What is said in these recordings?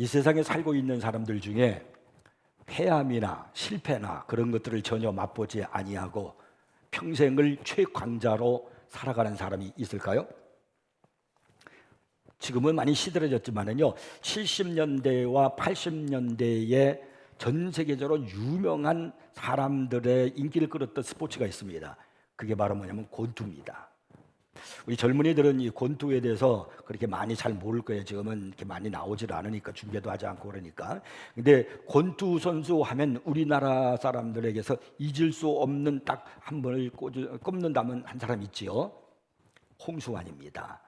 이 세상에 살고 있는 사람들 중에 회함이나 실패나 그런 것들을 전혀 맛보지 아니하고 평생을 최강자로 살아가는 사람이 있을까요? 지금은 많이 시들어졌지만은요, 70년대와 80년대에 전 세계적으로 유명한 사람들의 인기를 끌었던 스포츠가 있습니다. 그게 바로 뭐냐면 권투입니다. 우리 젊은이들은 이 권투에 대해서 그렇게 많이 잘 모를 거예요. 지금은 이렇게 많이 나오질 않으니까, 중계도 하지 않고 그러니까. 근데 권투 선수 하면 우리나라 사람들에게서 잊을 수 없는 딱 한 번을 꼽는다면 한 사람 있지요. 홍수환입니다.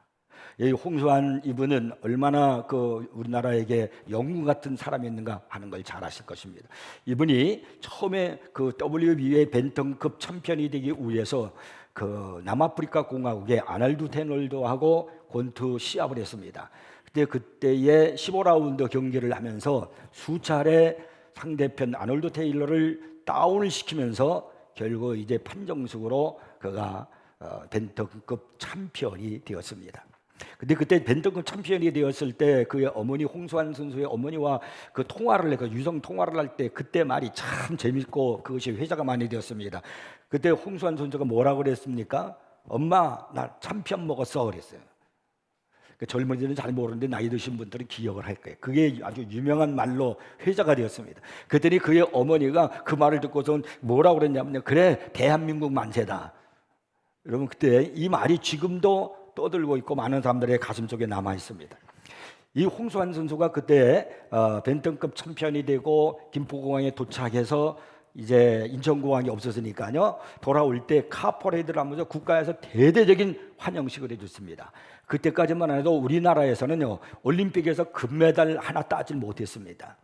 이 홍수환 이분은 얼마나 그 우리나라에게 영웅 같은 사람이었는가 하는 걸 잘 아실 것입니다. 이분이 처음에 그 WBA 벤턴급 챔피언이 되기 위해서 그 남아프리카 공화국의 아날두 테놀도하고 권투 시합을 했습니다. 그때의 15라운드 경기를 하면서 수차례 상대편 아놀드 테일러를 다운을 시키면서 결국 이제 판정승으로 그가 벤턴급 챔피언이 되었습니다. 근데 그때 벤턴급 챔피언이 되었을 때 그의 어머니 홍수환 선수의 어머니와 그 통화를 그 유성 통화를 할 때 그때 말이 참 재밌고 그것이 회자가 많이 되었습니다. 그때 홍수환 선수가 뭐라고 그랬습니까? 엄마, 나 챔피언 먹었어 그랬어요. 그 젊은이들은 잘 모르는데 나이 드신 분들은 기억을 할 거예요. 그게 아주 유명한 말로 회자가 되었습니다. 그랬더니 그의 어머니가 그 말을 듣고서 뭐라고 그랬냐면요, 그래 대한민국 만세다. 여러분, 그때 이 말이 지금도 떠들고 있고 많은 사람들의 가슴 속에 남아 있습니다. 이 홍수환 선수가 그때 벤턴급 챔피언이 되고 김포공항에 도착해서 이제 인천공항이 없었으니까요, 돌아올 때 카퍼레이드를 하면서 국가에서 대대적인 환영식을 해줬습니다. 그때까지만 해도 우리나라에서는요, 올림픽에서 금메달 하나 따질 못했습니다.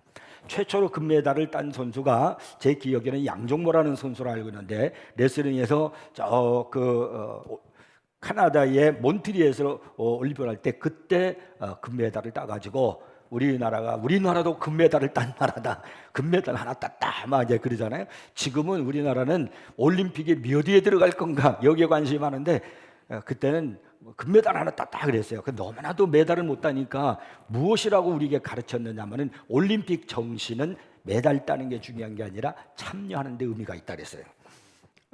최초로 금메달을 딴 선수가 제 기억에는 양종모라는 선수로 알고 있는데, 레슬링에서 카나다의 몬트리에서 올림픽을 할 때 그때 금메달을 따가지고 우리나라도 금메달을 딴 나라다. 금메달 하나 땄다. 막 이제 그러잖아요. 지금은 우리나라는 올림픽에 몇 위에 들어갈 건가 여기에 관심이 많은데 그때는 금메달 하나 땄다 그랬어요. 너무나도 메달을 못 따니까 무엇이라고 우리에게 가르쳤느냐면은 올림픽 정신은 메달 따는 게 중요한 게 아니라 참여하는 데 의미가 있다 그랬어요.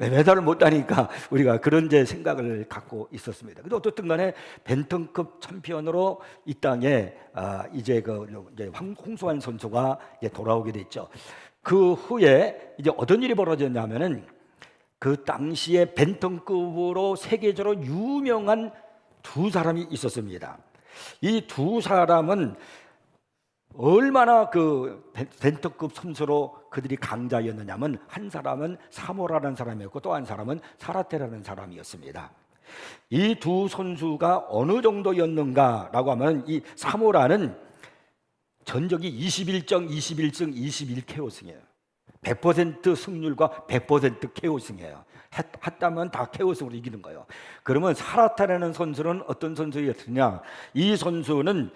메달을 못 따니까 우리가 그런 이제 생각을 갖고 있었습니다. 근데 어떻든 간에 벤턴급 챔피언으로 이 땅에 이제 홍수환 선수가 이제 돌아오게 됐죠. 그 후에 이제 어떤 일이 벌어졌냐면은 그 당시에 벤턴급으로 세계적으로 유명한 두 사람이 있었습니다. 이 두 사람은 얼마나 그 벤턴급 선수로 그들이 강자였느냐면, 한 사람은 사모라라는 사람이었고 또 한 사람은 사라테라는 사람이었습니다. 이 두 선수가 어느 정도였는가라고 하면, 이 사모라는 전적이 21정 21승 21KO승이에요. 100% 승률과 100% KO승이에요. 했다면 다 KO승으로 이기는 거예요. 그러면 사라타라는 선수는 어떤 선수였느냐? 이 선수는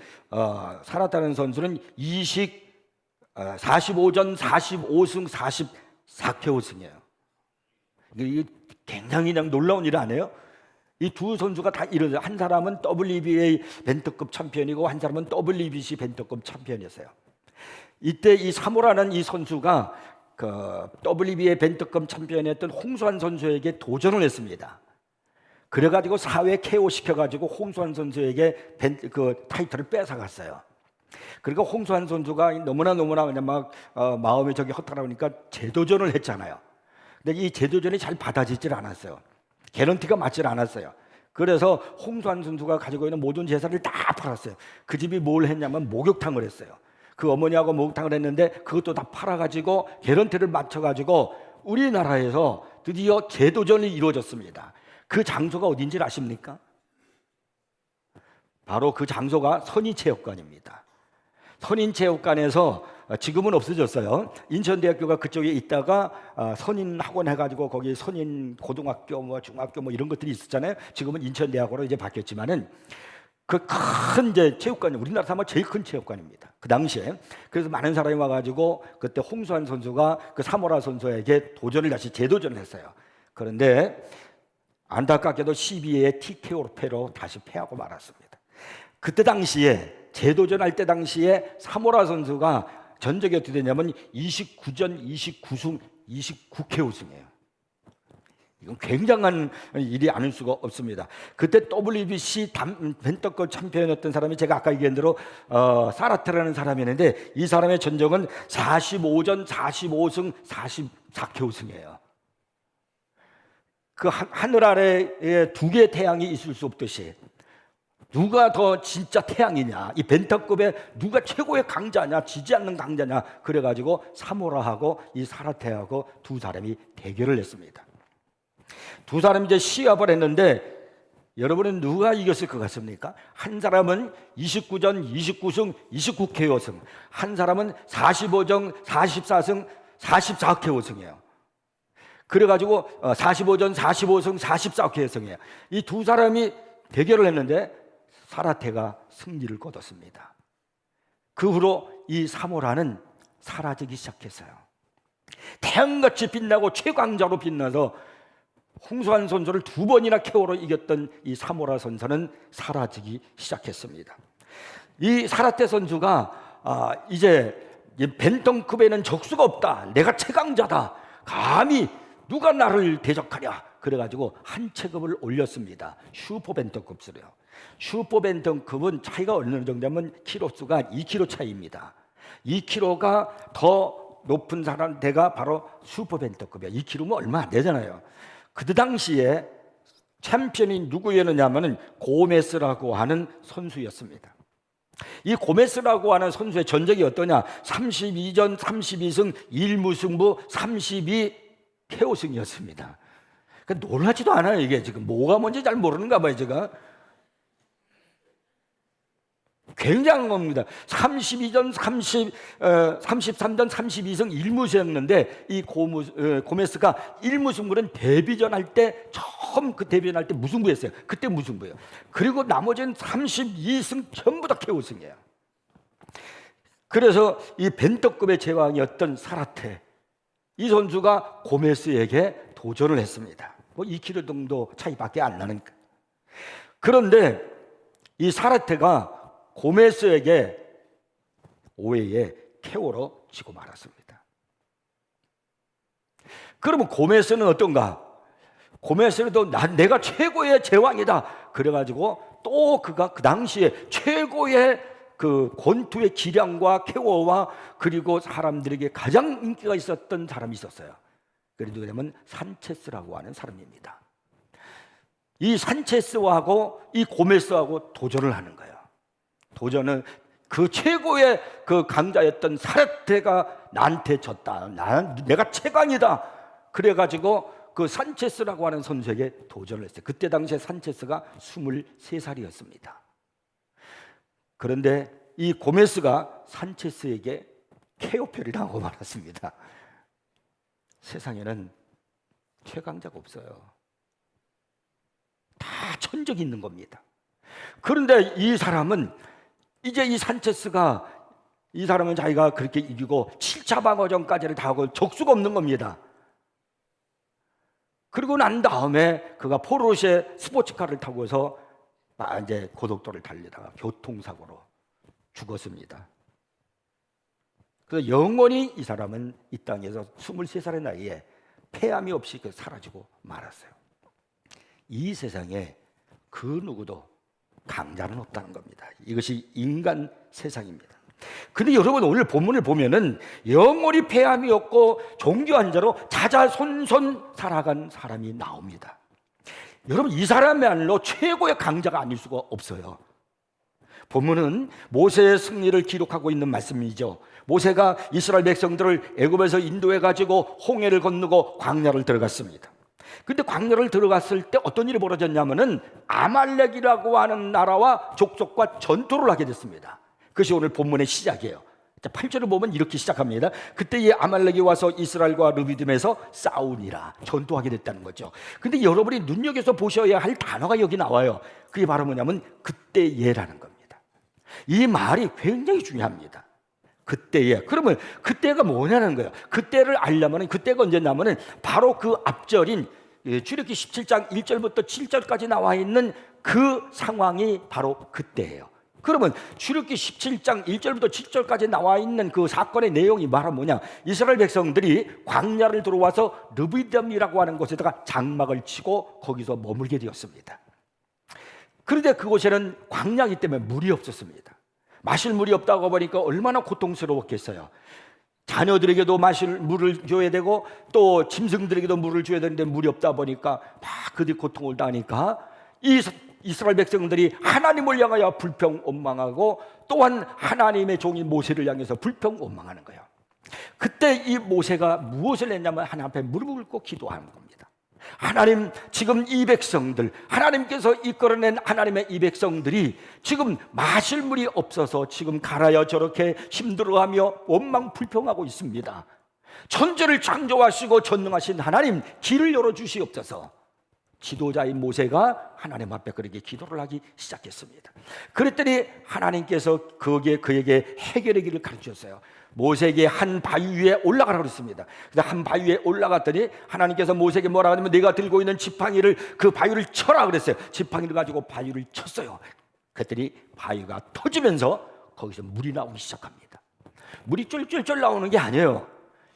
사라타라는 선수는 45전 45승 44KO승이에요. 이게 굉장히 그냥 놀라운 일 아니에요? 이 두 선수가 다 이러죠. 한 사람은 WBA 벤턴급 챔피언이고 한 사람은 WBC 벤턴급 챔피언이었어요. 이때 이 사모라는 이 선수가 그 WBA 벤턴급 챔피언이었던 홍수환 선수에게 도전을 했습니다. 그래가지고 4회 KO 시켜가지고 홍수환 선수에게 그 타이틀을 뺏어갔어요. 그러니까 홍수환 선수가 너무나 막 마음이 저기 허탈하니까 재도전을 했잖아요. 근데 이 재도전이 잘 받아지질 않았어요. 개런티가 맞질 않았어요. 그래서 홍수환 선수가 가지고 있는 모든 재산을 다 팔았어요. 그 집이 뭘 했냐면 목욕탕을 했어요. 그 어머니하고 목욕탕을 했는데 그것도 다 팔아가지고 개런티를 맞춰가지고 우리나라에서 드디어 재도전이 이루어졌습니다. 그 장소가 어딘지 아십니까? 바로 그 장소가 선인체육관입니다. 선인체육관에서 지금은 없어졌어요. 인천대학교가 그쪽에 있다가 선인학원 해가지고 거기 선인 고등학교 뭐 중학교 뭐 이런 것들이 있었잖아요. 지금은 인천대학으로 이제 바뀌었지만은 그 큰 이제 체육관, 우리나라 사람 제일 큰 체육관입니다. 그 당시에. 그래서 많은 사람이 와가지고 그때 홍수환 선수가 그 사모라 선수에게 도전을 다시 재도전을 했어요. 그런데 안타깝게도 12회에 TKO로 다시 패하고 말았습니다. 그때 당시에 재도전할 때 당시에 사모라 선수가 전적이 어떻게 되냐면 29전 29승 29회 우승이에요. 이건 굉장한 일이 아닐 수가 없습니다. 그때 WBC 벤터급 챔피언이었던 사람이 제가 아까 얘기한 대로 사라테라는 사람이었는데, 이 사람의 전적은 45전 45승 44회 우승이에요. 그 하늘 아래에 두 개의 태양이 있을 수 없듯이 누가 더 진짜 태양이냐, 이 벤터급에 누가 최고의 강자냐, 지지 않는 강자냐, 그래가지고 사모라하고 이 사라테하고 두 사람이 대결을 했습니다. 두 사람이 이제 시합을 했는데, 여러분은 누가 이겼을 것 같습니까? 한 사람은 29전 29승 29KO승, 한 사람은 45전 44승 44KO승이에요. 그래가지고 45전 45승 44KO승이에요. 이 두 사람이 대결을 했는데 사라테가 승리를 거뒀습니다. 그 후로 이 사모라는 사라지기 시작했어요. 태양같이 빛나고 최강자로 빛나서 홍수환 선수를 두 번이나 KO로 이겼던 이 사모라 선수는 사라지기 시작했습니다. 이 사라테 선수가 이제 벤턴급에는 적수가 없다, 내가 최강자다, 감히 누가 나를 대적하랴, 그래가지고 한 체급을 올렸습니다. 슈퍼 벤턴급으로요. 슈퍼 벤턴급은 차이가 어느 정도냐면 키로수가 2kg 차이입니다. 2kg가 더 높은 사람대가 바로 슈퍼 벤턴급이에요. 2kg면 얼마 안 되잖아요. 그때 당시에 챔피언이 누구였느냐면은 고메스라고 하는 선수였습니다. 이 고메스라고 하는 선수의 전적이 어떠냐? 32전 32승 1무승부 32KO승이었습니다. 그러니까 놀라지도 않아요. 이게 지금 뭐가 뭔지 잘 모르는가 봐요, 제가. 굉장한 겁니다. 32전 33전 32승 1무승이었는데, 이 고메스가 1무승부는 데뷔전 할 때, 처음 그 데뷔전 할 때 무승부였어요. 그때 무승부예요. 그리고 나머지는 32승 전부 다 KO승이에요. 그래서 이 벤터급의 제왕이었던 사라테, 이 선수가 고메스에게 도전을 했습니다. 뭐 2kg 정도 차이밖에 안 나니까. 그런데 이 사라테가 고메스에게 5회에 KO로 지고 말았습니다. 그러면 고메스는 어떤가? 고메스는 또 내가 최고의 제왕이다, 그래가지고 또 그가 그 당시에 최고의 그 권투의 기량과 KO와 그리고 사람들에게 가장 인기가 있었던 사람이 있었어요. 그래도 왜냐면 산체스라고 하는 사람입니다. 이 산체스하고 이 고메스하고 도전을 하는 거예요. 도전은 그 최고의 그 강자였던 사라테가 나한테 졌다, 내가 최강이다, 그래가지고 그 산체스라고 하는 선수에게 도전을 했어요. 그때 당시에 산체스가 23살이었습니다. 그런데 이 고메스가 산체스에게 KO패를 당하고 말았습니다. 세상에는 최강자가 없어요. 다 천적이 있는 겁니다. 그런데 이 사람은 이제 이 산체스가, 이 사람은 자기가 그렇게 이기고 7차 방어전까지를 다 하고 적수가 없는 겁니다. 그리고 난 다음에 그가 포르쉐 스포츠카를 타고서 이제 고속도로를 달리다가 교통사고로 죽었습니다. 그래서 영원히 이 사람은 이 땅에서 23살의 나이에 폐암이 없이 사라지고 말았어요. 이 세상에 그 누구도 강자는 없다는 겁니다. 이것이 인간 세상입니다. 근데 여러분, 오늘 본문을 보면은 영원히 폐암이 없고 종교한 자로 자자손손 살아간 사람이 나옵니다. 여러분, 이 사람이야말로 최고의 강자가 아닐 수가 없어요. 본문은 모세의 승리를 기록하고 있는 말씀이죠. 모세가 이스라엘 백성들을 애굽에서 인도해 가지고 홍해를 건너고 광야를 들어갔습니다. 근데 광야를 들어갔을 때 어떤 일이 벌어졌냐면은 아말렉이라고 하는 나라와 족속과 전투를 하게 됐습니다. 그것이 오늘 본문의 시작이에요. 8절을 보면 이렇게 시작합니다. 그때 이 아말렉이 와서 이스라엘과 르비딤에서 싸우니라, 전투하게 됐다는 거죠. 근데 여러분이 눈여겨서 보셔야 할 단어가 여기 나와요. 그게 바로 뭐냐면 그때예라는 겁니다. 이 말이 굉장히 중요합니다. 그때에. 그러면 그때가 뭐냐는 거예요. 그때를 알려면, 그때가 언제냐면은 바로 그 앞절인 출애굽기 17장 1절부터 7절까지 나와 있는 그 상황이 바로 그때예요. 그러면 출애굽기 17장 1절부터 7절까지 나와 있는 그 사건의 내용이 말하면 뭐냐? 이스라엘 백성들이 광야를 들어와서 르비딤이라고 하는 곳에다가 장막을 치고 거기서 머물게 되었습니다. 그런데 그곳에는 광야이기 때문에 물이 없었습니다. 마실 물이 없다고 보니까 얼마나 고통스러웠겠어요. 자녀들에게도 마실 물을 줘야 되고 또 짐승들에게도 물을 줘야 되는데 물이 없다 보니까 막 그들이 고통을 당하니까 이스라엘 백성들이 하나님을 향하여 불평원망하고 또한 하나님의 종인 모세를 향해서 불평원망하는 거예요. 그때 이 모세가 무엇을 했냐면 하나님 앞에 무릎을 꿇고 기도하는 겁니다. 하나님, 지금 이 백성들, 하나님께서 이끌어낸 하나님의 이 백성들이 지금 마실 물이 없어서 지금 가라여 저렇게 힘들어하며 원망 불평하고 있습니다. 천지를 창조하시고 전능하신 하나님, 길을 열어주시옵소서. 지도자인 모세가 하나님 앞에 그렇게 기도를 하기 시작했습니다. 그랬더니 하나님께서 그에게 해결의 길을 가르쳤어요. 모세에게 한 바위 위에 올라가라고 그랬습니다. 그래서 한 바위 위에 올라갔더니 하나님께서 모세에게 뭐라 하냐면 내가 들고 있는 지팡이를 그 바위를 쳐라 그랬어요. 지팡이를 가지고 바위를 쳤어요. 그랬더니 바위가 터지면서 거기서 물이 나오기 시작합니다. 물이 쫄쫄쫄 나오는 게 아니에요.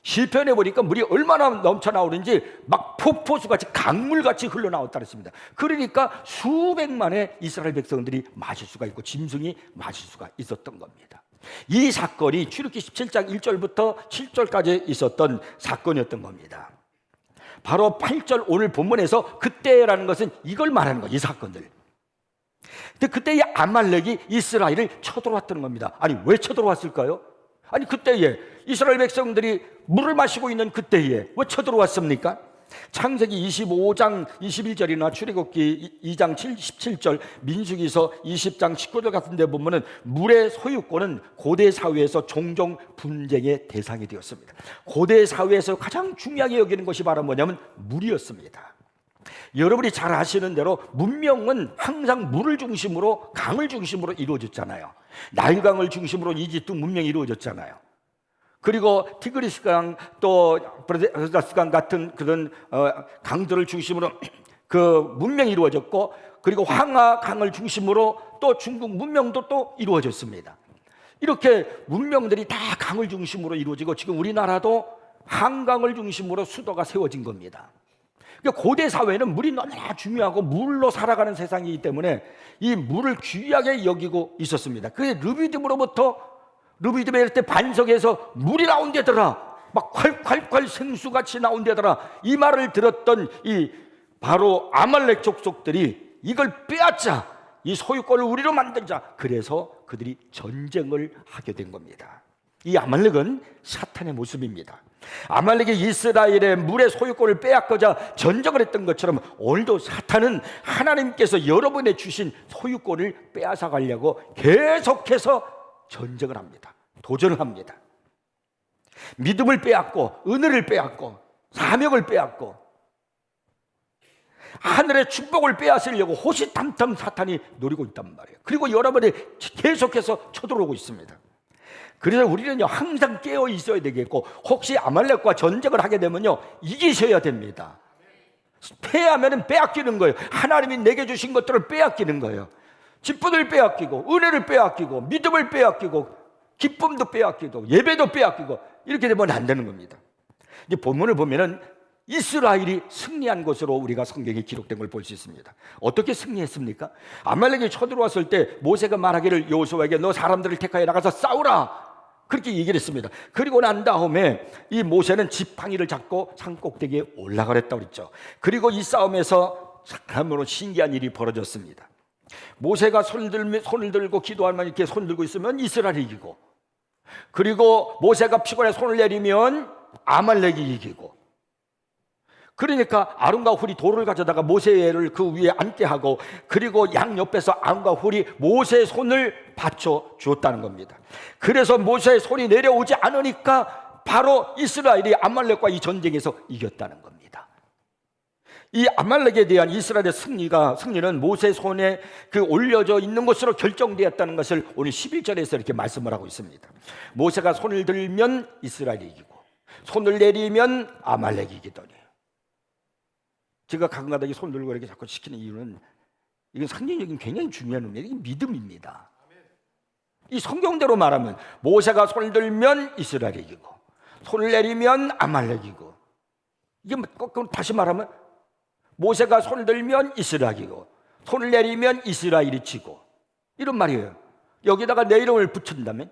실편해 보니까 물이 얼마나 넘쳐 나오는지 막 폭포수같이 강물같이 흘러나왔다 그랬습니다. 그러니까 수백만의 이스라엘 백성들이 마실 수가 있고 짐승이 마실 수가 있었던 겁니다. 이 사건이 출애굽기 17장 1절부터 7절까지 있었던 사건이었던 겁니다. 바로 8절 오늘 본문에서 그때라는 것은 이걸 말하는 거예요. 이 사건들. 근데 그때 이 아말렉이 이스라엘을 쳐들어왔다는 겁니다. 아니 왜 쳐들어왔을까요? 아니 그때에 이스라엘 백성들이 물을 마시고 있는 그때에 왜 쳐들어왔습니까? 창세기 25장 21절이나 출애굽기 2장 17절, 민수기서 20장 19절 같은 데 보면은 물의 소유권은 고대 사회에서 종종 분쟁의 대상이 되었습니다. 고대 사회에서 가장 중요하게 여기는 것이 바로 뭐냐면 물이었습니다. 여러분이 잘 아시는 대로 문명은 항상 물을 중심으로, 강을 중심으로 이루어졌잖아요. 나일강을 중심으로 이집트 문명이 이루어졌잖아요. 그리고 티그리스강 또 브라데스강 같은 그런 강들을 중심으로 그 문명이 이루어졌고, 그리고 황하강을 중심으로 또 중국 문명도 또 이루어졌습니다. 이렇게 문명들이 다 강을 중심으로 이루어지고 지금 우리나라도 한강을 중심으로 수도가 세워진 겁니다. 그러니까 고대 사회는 물이 너무나 중요하고 물로 살아가는 세상이기 때문에 이 물을 귀하게 여기고 있었습니다. 그게 르비딤에 이럴 때 반석에서 물이 나온대더라, 막 콸콸콸 생수같이 나온대더라, 이 말을 들었던 이 바로 아말렉 족속들이 이걸 빼앗자, 이 소유권을 우리로 만들자, 그래서 그들이 전쟁을 하게 된 겁니다. 이 아말렉은 사탄의 모습입니다. 아말렉이 이스라엘의 물의 소유권을 빼앗고자 전쟁을 했던 것처럼 오늘도 사탄은 하나님께서 여러분의 주신 소유권을 빼앗아 가려고 계속해서 전쟁을 합니다. 도전을 합니다. 믿음을 빼앗고, 은혜를 빼앗고, 사명을 빼앗고, 하늘의 축복을 빼앗으려고 호시탐탐 사탄이 노리고 있단 말이에요. 그리고 여러분이 계속해서 쳐들어오고 있습니다. 그래서 우리는요 항상 깨어 있어야 되겠고, 혹시 아말렉과 전쟁을 하게 되면요 이기셔야 됩니다. 패하면 빼앗기는 거예요. 하나님이 내게 주신 것들을 빼앗기는 거예요. 직분을 빼앗기고, 은혜를 빼앗기고, 믿음을 빼앗기고, 기쁨도 빼앗기고, 예배도 빼앗기고, 이렇게 되면 안 되는 겁니다. 이제 본문을 보면은 이스라엘이 승리한 것으로 우리가 성경에 기록된 걸 볼 수 있습니다. 어떻게 승리했습니까? 아말렉이 쳐들어왔을 때 모세가 말하기를 여호수아에게 너 사람들을 택하여 나가서 싸우라, 그렇게 얘기를 했습니다. 그리고 난 다음에 이 모세는 지팡이를 잡고 산 꼭대기에 올라가랬다고 그랬죠. 그리고 이 싸움에서 참으로 신기한 일이 벌어졌습니다. 모세가 손을 들고 기도하면 이렇게 손 들고 있으면 이스라엘이 이기고, 그리고 모세가 피곤해 손을 내리면 아말렉이 이기고, 그러니까 아론과 훌이 돌을 가져다가 모세를 그 위에 앉게 하고, 그리고 양옆에서 아론과 훌이 모세의 손을 받쳐 주었다는 겁니다. 그래서 모세의 손이 내려오지 않으니까 바로 이스라엘이 아말렉과 이 전쟁에서 이겼다는 겁니다. 이 아말렉에 대한 이스라엘의 승리는 모세의 손에 그 올려져 있는 것으로 결정되었다는 것을 오늘 11절에서 이렇게 말씀을 하고 있습니다. 모세가 손을 들면 이스라엘이 이기고, 손을 내리면 아말렉이 이기더니. 제가 가끔가다 이 손 들고 이렇게 자꾸 시키는 이유는 이건 상징적인 굉장히 중요한 의미예요. 이게 믿음입니다. 이 성경대로 말하면 모세가 손을 들면 이스라엘이 이기고 손을 내리면 아말렉이고, 이게 거꾸로 다시 말하면 모세가 손을 들면 이스라엘이고 손을 내리면 이스라엘이 지고, 이런 말이에요. 여기다가 내 이름을 붙인다면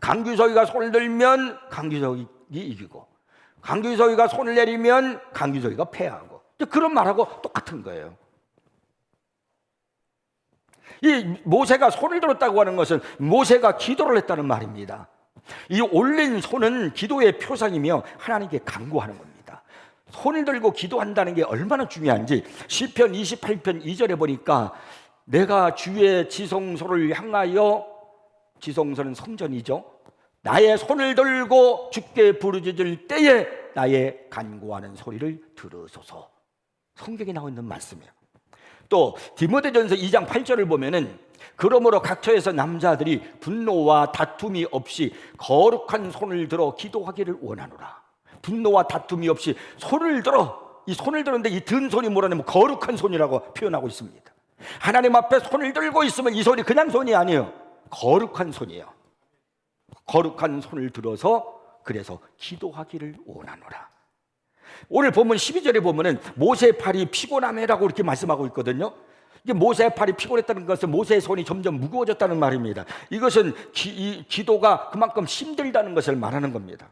강규석이가 손을 들면 강규석이 이기고 강규석이가 손을 내리면 강규석이가 패하고, 그런 말하고 똑같은 거예요. 이 모세가 손을 들었다고 하는 것은 모세가 기도를 했다는 말입니다. 이 올린 손은 기도의 표상이며 하나님께 간구하는 겁니다. 손을 들고 기도한다는 게 얼마나 중요한지 시편 28편 2절에 보니까 내가 주의 지성소를 향하여, 지성소는 성전이죠, 나의 손을 들고 주께 부르짖을 때에 나의 간구하는 소리를 들으소서. 성경에 나와 있는 말씀이에요. 또 디모데전서 2장 8절을 보면은 그러므로 각처에서 남자들이 분노와 다툼이 없이 거룩한 손을 들어 기도하기를 원하노라. 분노와 다툼이 없이 손을 들어, 이 손을 들었는데 이 든 손이 뭐라냐면 거룩한 손이라고 표현하고 있습니다. 하나님 앞에 손을 들고 있으면 이 손이 그냥 손이 아니에요. 거룩한 손이에요. 거룩한 손을 들어서 그래서 기도하기를 원하노라. 오늘 본문 12절에 보면은 모세의 팔이 피곤함이라고 이렇게 말씀하고 있거든요. 이게 모세의 팔이 피곤했다는 것은 모세의 손이 점점 무거워졌다는 말입니다. 이것은 기도가 그만큼 힘들다는 것을 말하는 겁니다.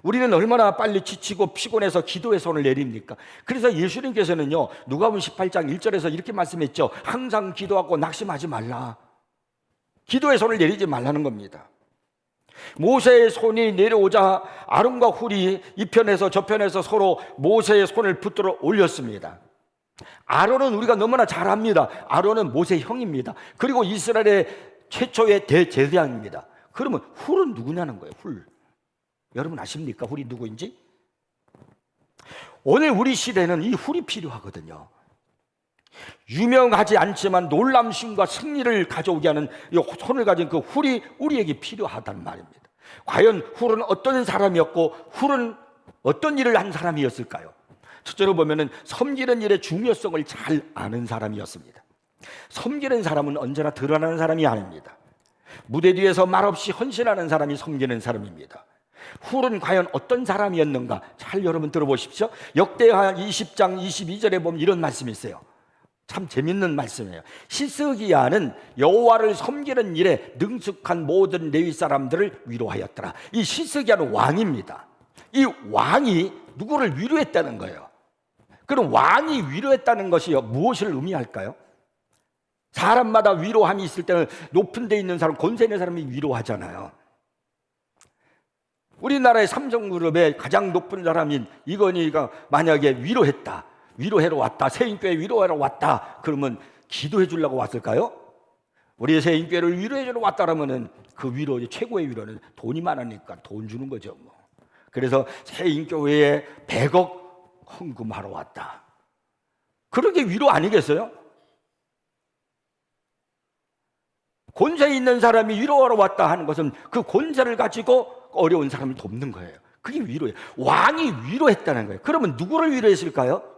우리는 얼마나 빨리 지치고 피곤해서 기도의 손을 내립니까? 그래서 예수님께서는요, 누가복음 18장 1절에서 이렇게 말씀했죠. 항상 기도하고 낙심하지 말라. 기도의 손을 내리지 말라는 겁니다. 모세의 손이 내려오자 아론과 훌이 이 편에서 저 편에서 서로 모세의 손을 붙들어 올렸습니다. 아론은 우리가 너무나 잘 압니다. 아론은 모세의 형입니다. 그리고 이스라엘의 최초의 대제사장입니다. 그러면 훌은 누구냐는 거예요. 훌. 여러분 아십니까? 훌이 누구인지? 오늘 우리 시대는 이 훌이 필요하거든요. 유명하지 않지만 놀람심과 승리를 가져오게 하는 이 손을 가진 그 훌이 우리에게 필요하단 말입니다. 과연 훌은 어떤 사람이었고 훌은 어떤 일을 한 사람이었을까요? 첫째로 보면은 섬기는 일의 중요성을 잘 아는 사람이었습니다. 섬기는 사람은 언제나 드러나는 사람이 아닙니다. 무대 뒤에서 말없이 헌신하는 사람이 섬기는 사람입니다. 훌은 과연 어떤 사람이었는가? 잘 여러분 들어보십시오. 역대하 20장 22절에 보면 이런 말씀이 있어요. 참 재밌는 말씀이에요. 시스기야는 여호와를 섬기는 일에 능숙한 모든 레위 사람들을 위로하였더라. 이 시스기야는 왕입니다. 이 왕이 누구를 위로했다는 거예요. 그럼 왕이 위로했다는 것이 무엇을 의미할까요? 사람마다 위로함이 있을 때는 높은 데 있는 사람, 권세 있는 사람이 위로하잖아요. 우리나라의 삼성그룹의 가장 높은 사람인 이건희가 만약에 위로했다, 위로하러 왔다, 새인교회 위로하러 왔다, 그러면 기도해 주려고 왔을까요? 우리 새인교회를 위로해 주러 왔다라면은 그 위로, 최고의 위로는 돈이 많으니까 돈 주는 거죠. 뭐. 그래서 새인교회에 100억 헌금하러 왔다. 그러게 위로 아니겠어요? 권세 있는 사람이 위로하러 왔다 하는 것은 그 권세를 가지고 어려운 사람을 돕는 거예요. 그게 위로예요. 왕이 위로했다는 거예요. 그러면 누구를 위로했을까요?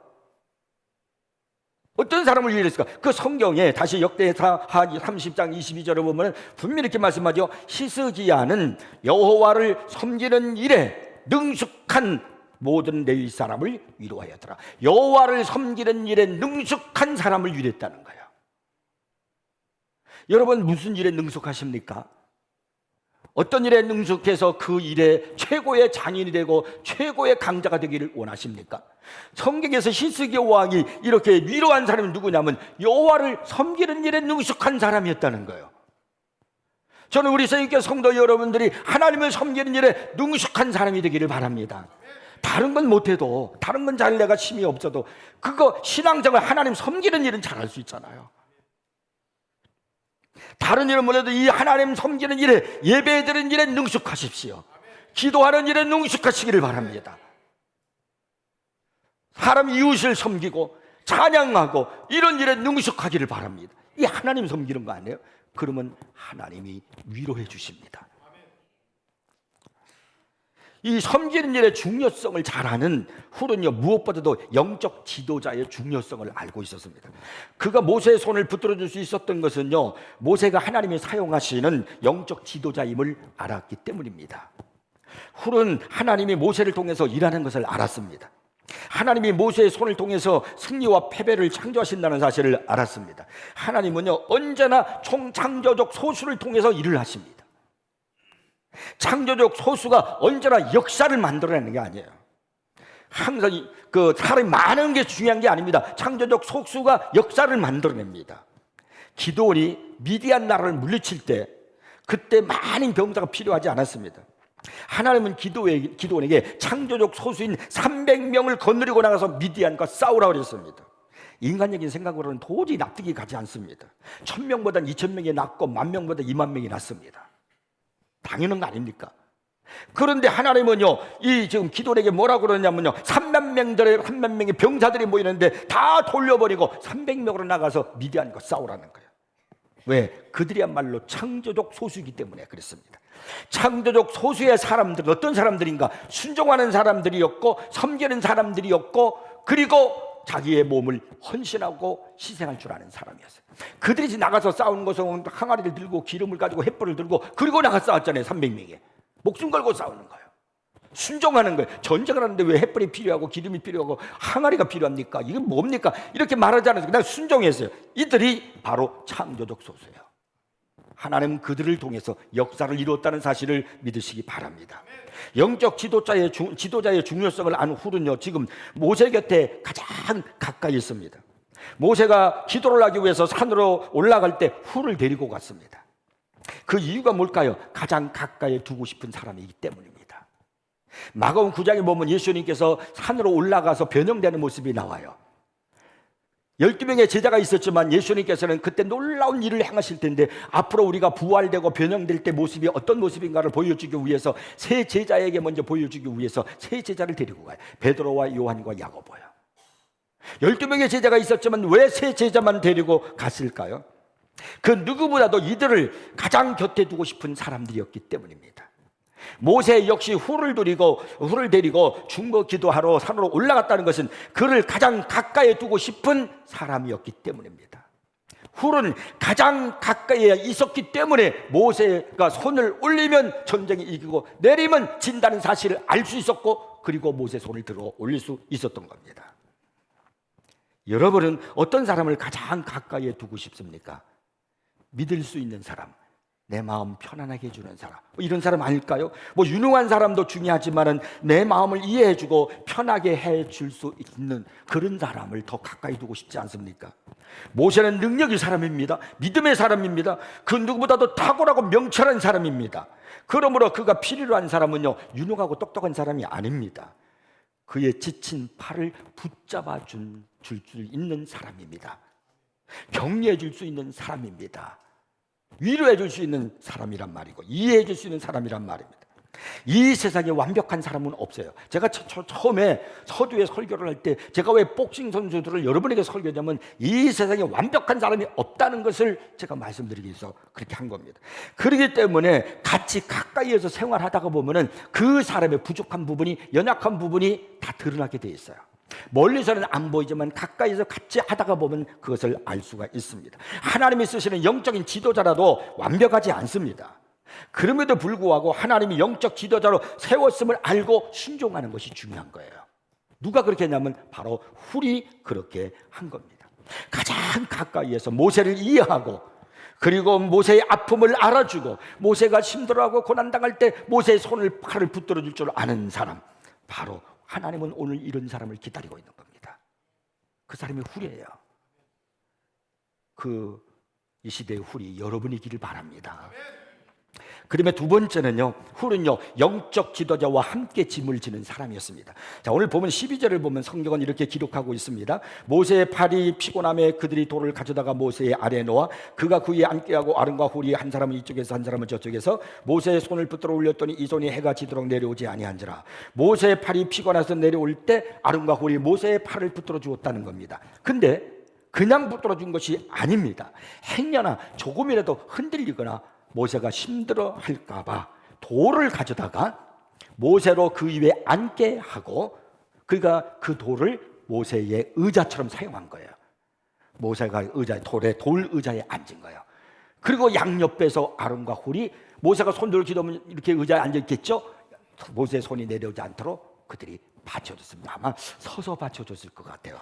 어떤 사람을 위로했을까? 그 성경에 다시 역대하 30장 22절을 보면 분명히 이렇게 말씀하죠. 시스기야는 여호와를 섬기는 일에 능숙한 모든 레위 사람을 위로하였더라. 여호와를 섬기는 일에 능숙한 사람을 위로했다는 거예요. 여러분 무슨 일에 능숙하십니까? 어떤 일에 능숙해서 그 일에 최고의 장인이 되고 최고의 강자가 되기를 원하십니까? 성경에서 시스기야 왕이 이렇게 위로한 사람이 누구냐면 여호와를 섬기는 일에 능숙한 사람이었다는 거예요. 저는 우리 새인교회 성도 여러분들이 하나님을 섬기는 일에 능숙한 사람이 되기를 바랍니다. 다른 건 못해도, 다른 건 잘 내가 힘이 없어도 그거 신앙생활 하나님 섬기는 일은 잘할 수 있잖아요. 다른 일은 몰라도 이 하나님 섬기는 일에, 예배드리는 일에 능숙하십시오. 기도하는 일에 능숙하시기를 바랍니다. 사람 이웃을 섬기고 찬양하고 이런 일에 능숙하기를 바랍니다. 이 하나님 섬기는 거 아니에요? 그러면 하나님이 위로해 주십니다. 이 섬기는 일의 중요성을 잘 아는 훌은요, 무엇보다도 영적 지도자의 중요성을 알고 있었습니다. 그가 모세의 손을 붙들어 줄 수 있었던 것은요, 모세가 하나님이 사용하시는 영적 지도자임을 알았기 때문입니다. 훌은 하나님이 모세를 통해서 일하는 것을 알았습니다. 하나님이 모세의 손을 통해서 승리와 패배를 창조하신다는 사실을 알았습니다. 하나님은요, 언제나 총창조적 소수를 통해서 일을 하십니다. 창조적 소수가 언제나 역사를 만들어내는 게 아니에요. 항상 사람이 많은 게 중요한 게 아닙니다. 창조적 소수가 역사를 만들어냅니다. 기드온이 미디안 나라를 물리칠 때 그때 많은 병사가 필요하지 않았습니다. 하나님은 기드온에게 창조적 소수인 300명을 거느리고 나가서 미디안과 싸우라고 그랬습니다. 인간적인 생각으로는 도저히 납득이 가지 않습니다. 1000명보다 2000명이 낫고 10,000명보다 20,000명이 낫습니다. 당연한 거 아닙니까? 그런데 하나님은요, 지금 기도에게 뭐라고 그러냐면요, 3만 명의 병사들이 모이는데 다 돌려버리고 300명으로 나가서 미디안과 싸우라는 거예요. 왜? 그들이야말로 창조적 소수이기 때문에 그랬습니다. 창조적 소수의 사람들은 어떤 사람들인가? 순종하는 사람들이었고, 섬기는 사람들이었고, 그리고 자기의 몸을 헌신하고 희생할 줄 아는 사람이었어요. 그들이 나가서 싸우는 것은 항아리를 들고 기름을 가지고 횃불을 들고 그리고 나가 싸웠잖아요. 300명이 목숨 걸고 싸우는 거예요. 순종하는 거예요. 전쟁을 하는데 왜 횃불이 필요하고 기름이 필요하고 항아리가 필요합니까? 이게 뭡니까? 이렇게 말하지 않았어요. 그냥 순종했어요. 이들이 바로 창조적 소수예요. 하나님은 그들을 통해서 역사를 이루었다는 사실을 믿으시기 바랍니다. 영적 지도자의 중요성을 아는 훌은요, 지금 모세 곁에 가장 가까이 있습니다. 모세가 기도를 하기 위해서 산으로 올라갈 때 훌을 데리고 갔습니다. 그 이유가 뭘까요? 가장 가까이 두고 싶은 사람이기 때문입니다. 마가복음 9장에 보면 예수님께서 산으로 올라가서 변형되는 모습이 나와요. 12명의 제자가 있었지만 예수님께서는 그때 놀라운 일을 행하실 텐데 앞으로 우리가 부활되고 변형될 때 모습이 어떤 모습인가를 보여주기 위해서 세 제자에게 먼저 보여주기 위해서 세 제자를 데리고 가요. 베드로와 요한과 야고보요. 12명의 제자가 있었지만 왜 세 제자만 데리고 갔을까요? 그 누구보다도 이들을 가장 곁에 두고 싶은 사람들이었기 때문입니다. 모세 역시 훌을 데리고 중보 기도하러 산으로 올라갔다는 것은 그를 가장 가까이 두고 싶은 사람이었기 때문입니다. 훌은 가장 가까이에 있었기 때문에 모세가 손을 올리면 전쟁이 이기고 내리면 진다는 사실을 알 수 있었고, 그리고 모세 손을 들어 올릴 수 있었던 겁니다. 여러분은 어떤 사람을 가장 가까이에 두고 싶습니까? 믿을 수 있는 사람, 내 마음 편안하게 해주는 사람, 이런 사람 아닐까요? 유능한 사람도 중요하지만 내 마음을 이해해주고 편하게 해줄 수 있는 그런 사람을 더 가까이 두고 싶지 않습니까? 모세는 능력의 사람입니다. 믿음의 사람입니다. 그 누구보다도 탁월하고 명철한 사람입니다. 그러므로 그가 필요로 한 사람은요, 유능하고 똑똑한 사람이 아닙니다. 그의 지친 팔을 붙잡아 줄 수 있는 사람입니다. 격려해 줄 수 있는 사람입니다. 위로해 줄 수 있는 사람이란 말이고, 이해해 줄 수 있는 사람이란 말입니다. 이 세상에 완벽한 사람은 없어요. 제가 처음에 서두에 설교를 할 때 제가 왜 복싱 선수들을 여러분에게 설교하냐면 이 세상에 완벽한 사람이 없다는 것을 제가 말씀드리기 위해서 그렇게 한 겁니다. 그렇기 때문에 같이 가까이에서 생활하다가 보면은 그 사람의 부족한 부분이, 연약한 부분이 다 드러나게 돼 있어요. 멀리서는 안 보이지만 가까이서 같이 하다가 보면 그것을 알 수가 있습니다. 하나님이 쓰시는 영적인 지도자라도 완벽하지 않습니다. 그럼에도 불구하고 하나님이 영적 지도자로 세웠음을 알고 순종하는 것이 중요한 거예요. 누가 그렇게 했냐면 바로 훌이 그렇게 한 겁니다. 가장 가까이에서 모세를 이해하고, 그리고 모세의 아픔을 알아주고, 모세가 힘들어하고 고난당할 때 모세의 팔을 붙들어 줄 줄 아는 사람, 바로 하나님은 오늘 이런 사람을 기다리고 있는 겁니다. 그 사람이 훌이에요. 이 시대의 훌이 여러분이기를 바랍니다. 그러면 두 번째는요, 훌은요, 영적 지도자와 함께 짐을 지는 사람이었습니다. 자, 오늘 보면 12절을 보면 성경은 이렇게 기록하고 있습니다. 모세의 팔이 피곤함에 그들이 돌을 가져다가 모세의 아래에 놓아 그가 그 위에 앉게 하고 아론과 훌이 한 사람은 이쪽에서 한 사람은 저쪽에서 모세의 손을 붙들어 올렸더니 이 손이 해가 지도록 내려오지 아니한지라. 모세의 팔이 피곤해서 내려올 때 아론과 훌이 모세의 팔을 붙들어 주었다는 겁니다. 근데 그냥 붙들어 준 것이 아닙니다. 행여나 조금이라도 흔들리거나 모세가 힘들어 할까봐 돌을 가져다가 모세로 그 위에 앉게 하고, 그러니까 그 돌을 모세의 의자처럼 사용한 거예요. 모세가 의자, 돌 의자에 앉은 거예요. 그리고 양옆에서 아론과 훌이, 모세가 손 들고 기도하면 이렇게 의자에 앉아 있겠죠. 모세의 손이 내려오지 않도록 그들이 받쳐줬습니다. 아마 서서 받쳐줬을 것 같아요.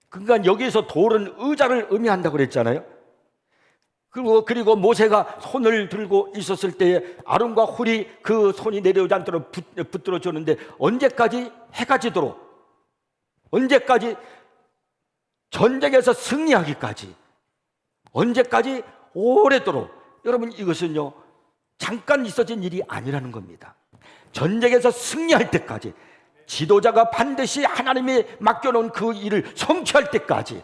그러니까 여기서 돌은 의자를 의미한다고 그랬잖아요. 그리고 모세가 손을 들고 있었을 때에 아론과 훌이 그 손이 내려오지 않도록 붙들어 줬는데, 언제까지? 해가 지도록, 언제까지? 전쟁에서 승리하기까지, 언제까지? 오래도록. 여러분, 이것은요 잠깐 있어진 일이 아니라는 겁니다. 전쟁에서 승리할 때까지, 지도자가 반드시 하나님이 맡겨놓은 그 일을 성취할 때까지,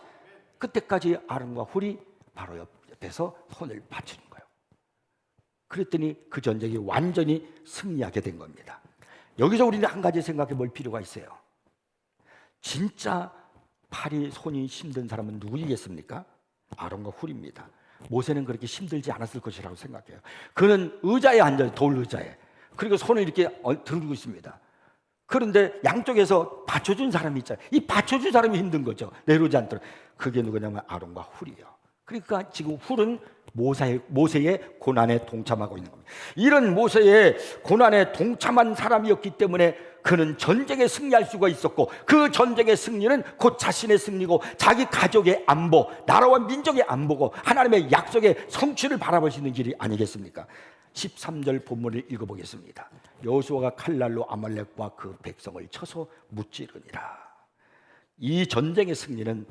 그때까지 아론과 훌이 바로 옆에서 손을 받치는 거예요. 그랬더니 그 전쟁이 완전히 승리하게 된 겁니다. 여기서 우리는 한 가지 생각해 볼 필요가 있어요. 진짜 팔이 손이 힘든 사람은 누구이겠습니까? 아론과 훌입니다. 모세는 그렇게 힘들지 않았을 것이라고 생각해요. 그는 의자에 앉아요. 돌 의자에. 그리고 손을 이렇게 들고 있습니다. 그런데 양쪽에서 받쳐준 사람이 있잖아요. 이 받쳐준 사람이 힘든 거죠. 내려오지 않도록. 그게 누구냐면 아론과 훌이에요. 그러니까 지금 훌은 모세의 고난에 동참하고 있는 겁니다. 이런 모세의 고난에 동참한 사람이었기 때문에 그는 전쟁에 승리할 수가 있었고, 그 전쟁의 승리는 곧 자신의 승리고, 자기 가족의 안보, 나라와 민족의 안보고, 하나님의 약속의 성취를 바라볼 수 있는 길이 아니겠습니까? 13절 본문을 읽어보겠습니다. 여호수아가 칼날로 아말렉과 그 백성을 쳐서 무찌르니라. 이 전쟁의 승리는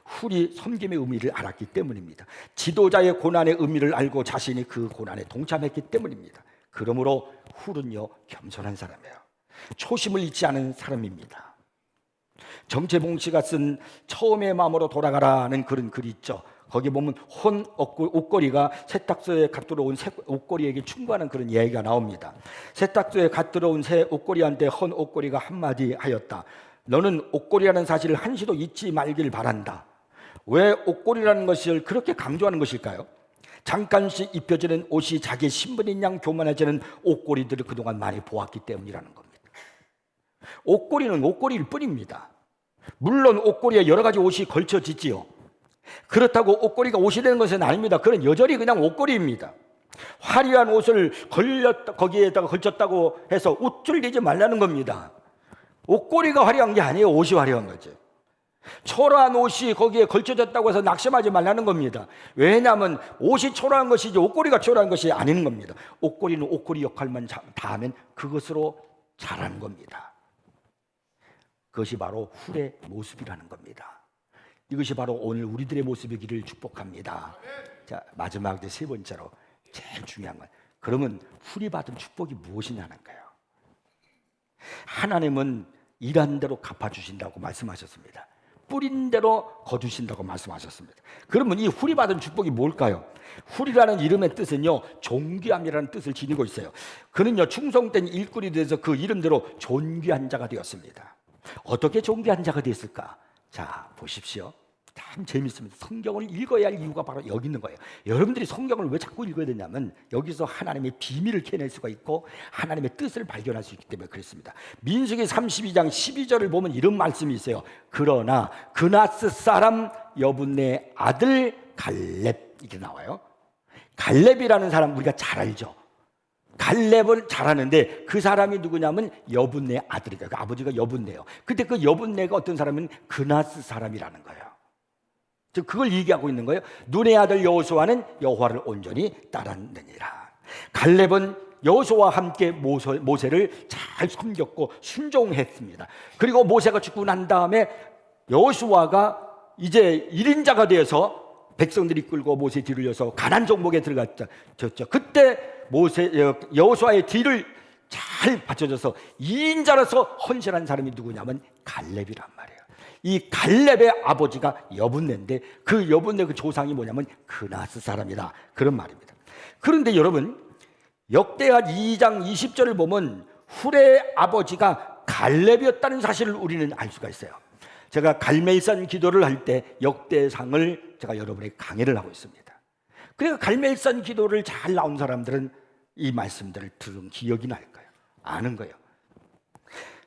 훌이 섬김의 의미를 알았기 때문입니다. 지도자의 고난의 의미를 알고 자신이 그 고난에 동참했기 때문입니다. 그러므로 훌은요 겸손한 사람이에요. 초심을 잃지 않은 사람입니다. 정채봉 씨가 쓴 처음의 마음으로 돌아가라는 그런 글이 있죠. 거기 보면 헌 옷걸이가 세탁소에 갓 들어온 새 옷걸이에게 충고하는 그런 이야기가 나옵니다. 세탁소에 갓 들어온 새 옷걸이한테 헌 옷걸이가 한마디 하였다. 너는 옷걸이라는 사실을 한시도 잊지 말길 바란다. 왜 옷걸이라는 것을 그렇게 강조하는 것일까요? 잠깐씩 입혀지는 옷이 자기 신분인 양 교만해지는 옷걸이들을 그동안 많이 보았기 때문이라는 겁니다. 옷걸이는 옷걸이일 뿐입니다. 물론 옷걸이에 여러 가지 옷이 걸쳐지지요. 그렇다고 옷걸이가 옷이 되는 것은 아닙니다. 그건 여전히 그냥 옷걸이입니다. 화려한 옷을 거기에다가 걸쳤다고 해서 우쭐대지 말라는 겁니다. 옷걸이가 화려한 게 아니에요. 옷이 화려한 거죠. 초라한 옷이 거기에 걸쳐졌다고 해서 낙심하지 말라는 겁니다. 왜냐하면 옷이 초라한 것이지 옷걸이가 초라한 것이 아닌 겁니다. 옷걸이는 옷걸이 역할만 다하면 그것으로 잘하는 겁니다. 그것이 바로 훌의 모습이라는 겁니다. 이것이 바로 오늘 우리들의 모습이기를 축복합니다. 자, 마지막 세 번째로 제일 중요한 건, 그러면 훌이 받은 축복이 무엇이냐는 거예요. 하나님은 일한 대로 갚아주신다고 말씀하셨습니다. 뿌린 대로 거두신다고 말씀하셨습니다. 그러면 이 훌이 받은 축복이 뭘까요? 훌이라는 이름의 뜻은요 존귀함이라는 뜻을 지니고 있어요. 그는요 충성된 일꾼이 돼서 그 이름대로 존귀한 자가 되었습니다. 어떻게 존귀한 자가 됐을까? 자, 보십시오. 참 재밌습니다. 성경을 읽어야 할 이유가 바로 여기 있는 거예요. 여러분들이 성경을 왜 자꾸 읽어야 되냐면 여기서 하나님의 비밀을 캐낼 수가 있고 하나님의 뜻을 발견할 수 있기 때문에 그렇습니다. 민수기 32장 12절을 보면 이런 말씀이 있어요. 그러나 그나스 사람 여분네 아들 갈렙, 이렇게 나와요. 갈렙이라는 사람 우리가 잘 알죠. 갈렙을 잘 아는데 그 사람이 누구냐면 여분네 아들이다. 그 아버지가 여분네요. 근데 그 여분네가 어떤 사람은 그나스 사람이라는 거예요. 즉 그걸 얘기하고 있는 거예요. 눈의 아들 여호수아는 여호와를 온전히 따랐느니라. 갈렙은 여호수아와 함께 모세를 잘 섬겼고 순종했습니다. 그리고 모세가 죽고 난 다음에 여호수아가 이제 1인자가 되어서 백성들이 끌고 모세 뒤를 이어서 가나안 정복에 들어갔죠. 그때 여호수아의 뒤를 잘 받쳐줘서 2인자로서 헌신한 사람이 누구냐면 갈렙이란 말이에요. 이 갈렙의 아버지가 여분네인데 그 여분네 그 조상이 뭐냐면 그나스 사람이다, 그런 말입니다. 그런데 여러분 역대하 2장 20절을 보면 훌의 아버지가 갈렙이었다는 사실을 우리는 알 수가 있어요. 제가 갈멜산 기도를 할 때 역대상을 제가 여러분에게 강의를 하고 있습니다. 그러니까 갈멜산 기도를 잘 나온 사람들은 이 말씀들을 들은 기억이 날 거예요. 아는 거예요.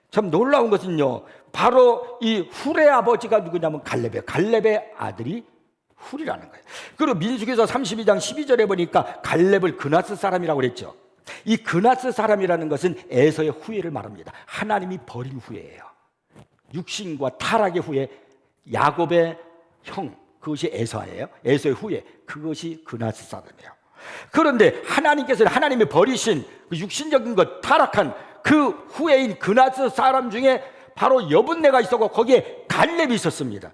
참 놀라운 것은요, 바로 이 훌의 아버지가 누구냐면 갈렙이에요. 갈렙의 아들이 훌이라는 거예요. 그리고 민수기서 32장 12절에 보니까 갈렙을 그나스 사람이라고 그랬죠. 이 그나스 사람이라는 것은 에서의 후예를 말합니다. 하나님이 버린 후예예요. 육신과 타락의 후예, 야곱의 형, 그것이 에서예요. 에서의 후예, 그것이 그나스 사람이에요. 그런데 하나님께서는 하나님이 버리신 그 육신적인 것, 타락한 그 후예인 그나스 사람 중에 바로 여분네가 있었고 거기에 갈렙이 있었습니다.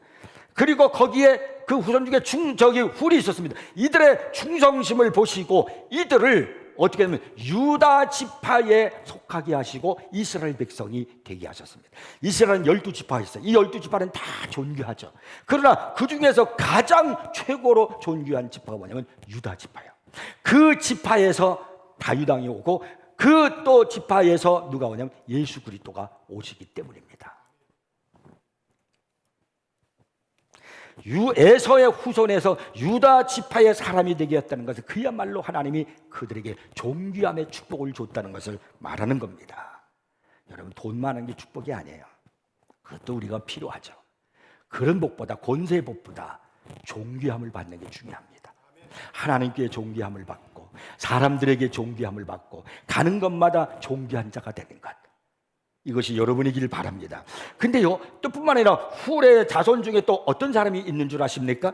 그리고 거기에 그 후손 중에 훌이 있었습니다. 이들의 충성심을 보시고 이들을 어떻게 하면 유다 지파에 속하게 하시고 이스라엘 백성이 되게 하셨습니다. 이스라엘은 12지파가 있어요. 이 12지파는 다 존귀하죠. 그러나 그 중에서 가장 최고로 존귀한 지파가 뭐냐면 유다 지파예요. 그 지파에서 다윗왕이 오고 그 또 지파에서 누가 오냐면 예수 그리스도가 오시기 때문입니다. 에서의 후손에서 유다 지파의 사람이 되게 했다는 것은 그야말로 하나님이 그들에게 존귀함의 축복을 줬다는 것을 말하는 겁니다. 여러분, 돈 많은 게 축복이 아니에요. 그것도 우리가 필요하죠. 그런 복보다, 권세의 복보다 존귀함을 받는 게 중요합니다. 하나님께 존귀함을 받고 사람들에게 존귀함을 받고 가는 것마다 존귀한 자가 되는 것, 이것이 여러분이길 바랍니다. 근데요, 또 뿐만 아니라 훌의 자손 중에 또 어떤 사람이 있는 줄 아십니까?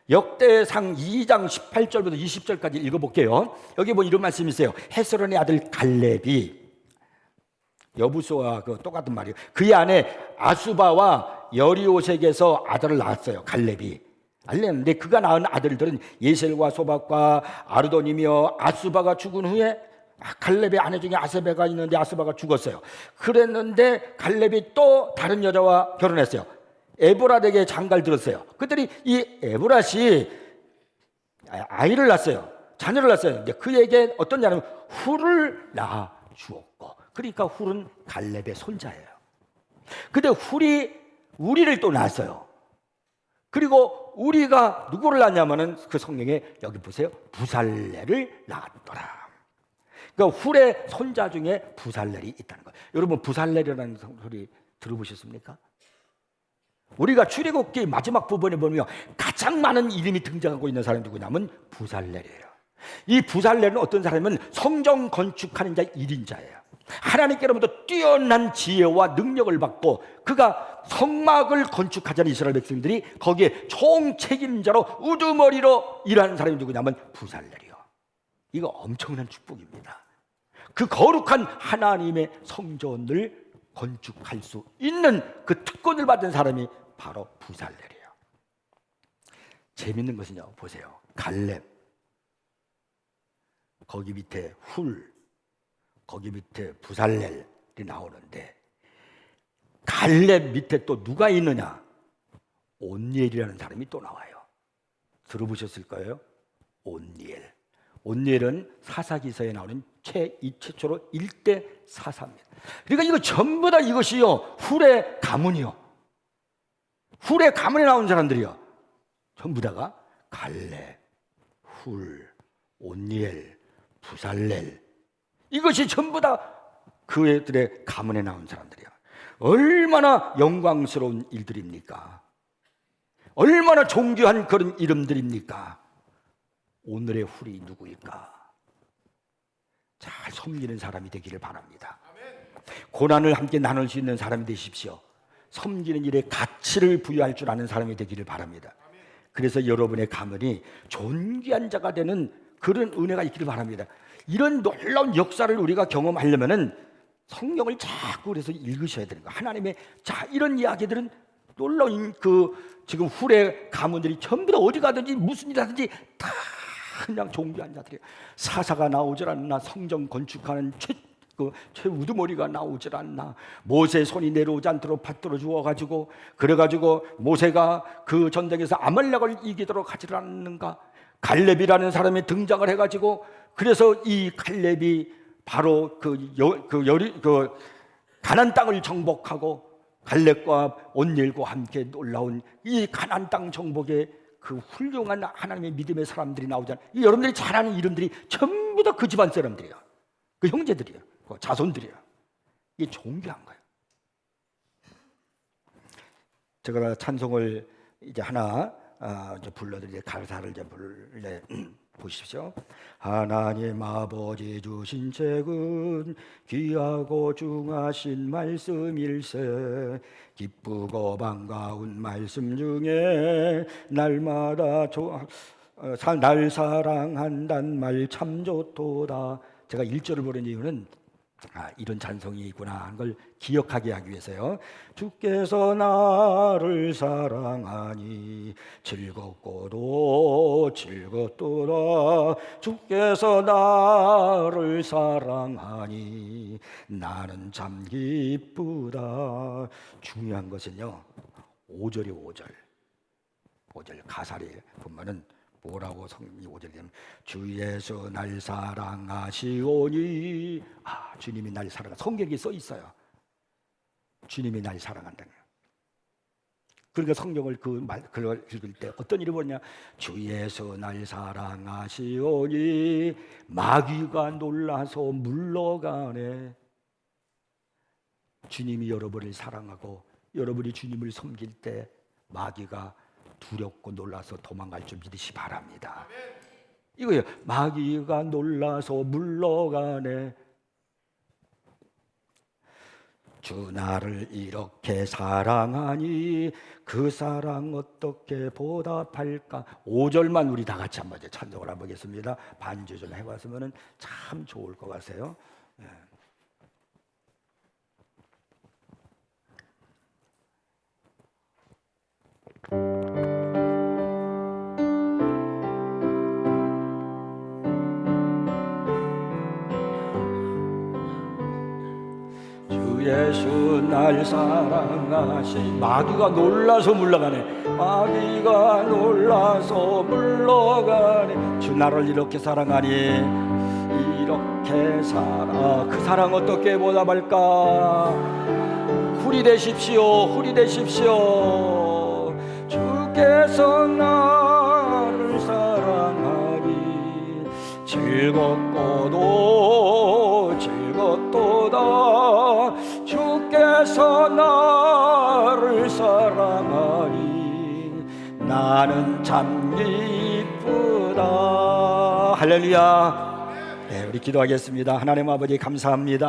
역대상 2장 18절부터 20절까지 읽어볼게요. 여기 뭐 이런 말씀이 있어요. 헤스론의 아들 갈렙이, 여부수와 그 똑같은 말이에요. 그의 아내 아수바와 여리오색에서 아들을 낳았어요. 갈렙이. 알렸는데 그가 낳은 아들들은 예셀과 소박과 아르돈이며, 아수바가 죽은 후에 갈렙의 아내 중에 아스바가 있는데 아스바가 죽었어요. 그랬는데 갈렙이 또 다른 여자와 결혼했어요. 에브라에게 장가를 들었어요. 그랬더니 이 에브라시 아이를 낳았어요. 자녀를 낳았어요. 근데 그에게 어떤 자는 훌을 낳아 주었고, 그러니까 훌은 갈렙의 손자예요. 근데 훌이 우리를 또 낳았어요. 그리고 우리가 누구를 낳냐면은 그 성경에 여기 보세요. 부살레를 낳았더라. 그러니까 훌의 손자 중에 부살렐이 있다는 거예요. 여러분, 부살렐이라는 소리 들어보셨습니까? 우리가 출애굽기 마지막 부분에 보면 가장 많은 이름이 등장하고 있는 사람이 누구냐면 부살렐이에요. 이 부살렐은 어떤 사람이면 성전 건축하는 자 1인자예요. 하나님께로부터 뛰어난 지혜와 능력을 받고 그가 성막을 건축하자는 이스라엘 백성들이 거기에 총책임자로 우두머리로 일하는 사람이 누구냐면 부살렐이요. 이거 엄청난 축복입니다. 그 거룩한 하나님의 성전을 건축할 수 있는 그 특권을 받은 사람이 바로 부살렐이에요. 재밌는 것은요, 보세요. 갈렙, 거기 밑에 훌, 거기 밑에 부살렐이 나오는데 갈렙 밑에 또 누가 있느냐? 온니엘이라는 사람이 또 나와요. 들어보셨을 거예요. 온니엘. 온니엘은 사사기서에 나오는 최초로 1대 사사입니다. 그러니까 이거 전부 다 이것이요, 훌의 가문이요. 훌의 가문에 나온 사람들이요. 전부 다가 갈렙, 훌, 온니엘, 부살렐, 이것이 전부 다 그들의 가문에 나온 사람들이야. 얼마나 영광스러운 일들입니까? 얼마나 존귀한 그런 이름들입니까? 오늘의 훌이 누구일까? 잘 섬기는 사람이 되기를 바랍니다. 고난을 함께 나눌 수 있는 사람이 되십시오. 섬기는 일에 가치를 부여할 줄 아는 사람이 되기를 바랍니다. 그래서 여러분의 가문이 존귀한 자가 되는 그런 은혜가 있기를 바랍니다. 이런 놀라운 역사를 우리가 경험하려면은 성경을 자꾸 그래서 읽으셔야 되는 거예요. 하나님의 이런 이야기들은 놀라운 지금 훌의 가문들이 전부 다 어디 가든지 무슨 일 하든지 다 그냥 존귀한 자들이에요. 사사가 나오질 않나, 성전 건축하는 최우두머리가 나오질 않나, 모세 손이 내려오지 않도록 받들어 주어가지고 그래가지고 모세가 그 전쟁에서 아말렉을 이기도록 하지 않는가, 갈렙이라는 사람이 등장을 해가지고 그래서 이 갈렙이 바로 가나안 땅을 정복하고 갈렙과 온니엘과 함께 놀라운 이 가나안 땅 정복에 그 훌륭한 하나님의 믿음의 사람들이 나오잖아요. 여러분들이 잘 아는 이름들이 전부 다 그 집안 사람들이에요. 그 형제들이에요. 그 자손들이에요. 이게 존귀한 거예요. 제가 찬송을 이제 하나 이제 불러드릴 가사를 이제 보십시오. 하나님 아버지 주신 책은 귀하고 중하신 말씀일세. 기쁘고 반가운 말씀 중에 날마다 날 사랑한단 말 참 좋도다. 제가 1절을 부른 이유는 이런 찬송이 있구나 하는 걸 기억하게 하기 위해서요. 주께서 나를 사랑하니 즐겁고도 즐겁도다. 주께서 나를 사랑하니 나는 참 기쁘다. 중요한 것은요, 5절이 5절 가사를 보면은 뭐라고 성경이 5절에 되면 주 예수 날 사랑하시오니. 주님이 날 사랑하. 성경에 써 있어요. 주님이 날 사랑한다는 거예요. 그러니까 성경을 그걸 읽을 때 어떤 일이 벌어냐? 주 예수 날 사랑하시오니 마귀가 놀라서 물러가네. 주님이 여러분을 사랑하고 여러분이 주님을 섬길 때 마귀가 두렵고 놀라서 도망갈 줄 믿으시 바랍니다. 이거예요. 마귀가 놀라서 물러가네. 주 나를 이렇게 사랑하니 그 사랑 어떻게 보답할까? 5절만 우리 다 같이 한번 찬송을 한번 보겠습니다. 반주 좀 해봤으면 참 좋을 것 같아요. 예수 날 사랑하시. 마귀가 놀라서 물러가네. 마귀가 놀라서 물러가네. 주 나를 이렇게 사랑하니 이렇게 그 사랑 어떻게 보답할까? 훌히 되십시오. 훌히 되십시오. 주께서 나를 사랑하니 즐겁고도 즐겁도다. 주께서 나를 사랑하니 나는 참 기쁘다. 할렐루야. 네, 우리 기도하겠습니다. 하나님 아버지 감사합니다.